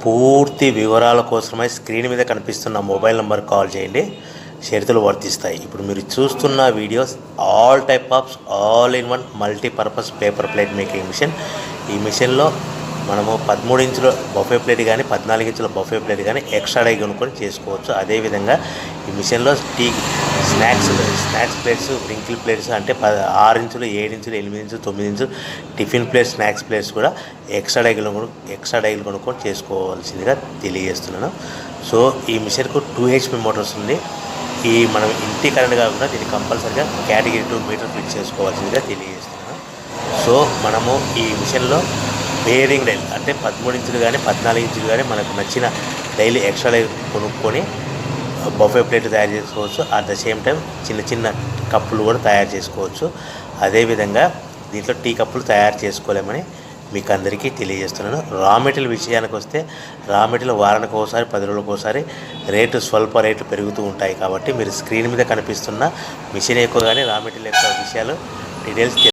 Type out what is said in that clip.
పూర్తి వివరాల కోసమై స్క్రీన్ మీద కనిపిస్తున్న మొబైల్ నెంబర్ కాల్ చేయండి, షరతులు వర్తిస్తాయి. ఇప్పుడు మీరు చూస్తున్న videos all type of all in one multipurpose paper plate making machine. ఈ మిషన్లో మనము 13 ఇంచుల బఫే ప్లేట్ కానీ 14 ఇంచుల బఫే ప్లేట్ కానీ ఎక్స్ట్రా డై కొనుక్కొని చేసుకోవచ్చు. అదేవిధంగా ఈ మిషన్లో స్నాక్స్ ప్లేట్స్, డ్రింకిల్ ప్లేట్స్ అంటే 6 ఇంచులు, 7 ఇంచులు, 8 ఇంచులు, 9 ఇంచులు టిఫిన్ ప్లేట్స్, స్నాక్స్ ప్లేట్స్ కూడా ఎక్స్ట్రా డైలు కొనుక్కొని చేసుకోవాల్సిందిగా తెలియజేస్తున్నాను. సో ఈ మిషన్కు 2 HP మోటార్స్ ఉంది. మనం ఇంటి కరెంట్ కాకుండా దీన్ని కంపల్సరీగా కేటగిరీ 2 మీటర్ ఫిట్ చేసుకోవాల్సిందిగా తెలియజేస్తున్నాను. సో మనము ఈ మిషన్లో బేరింగ్ డైల్ అంటే 13 ఇంచులు కానీ 14 ఇంచులు కానీ మనకు నచ్చిన డైలీ ఎక్స్ట్రా డైల్ కొనుక్కొని బఫే ప్లేట్ తయారు చేసుకోవచ్చు. అట్ ద సేమ్ టైం చిన్న చిన్న కప్పులు కూడా తయారు చేసుకోవచ్చు. అదేవిధంగా దీంట్లో టీ కప్పులు తయారు చేసుకోలేమని మీకు అందరికీ తెలియజేస్తున్నాను. రా మెటీరియల్ విషయానికి వస్తే రా మెటీరియల్ వారానికి ఒకసారి 10 రోజులకు ఒకసారి స్వల్ప రేట్లు పెరుగుతూ ఉంటాయి. కాబట్టి మీరు స్క్రీన్ మీద కనిపిస్తున్న మిషన్ ఎక్కువ కానీ రా మెటీరియల్ ఎక్కువ విషయాలు డీటెయిల్స్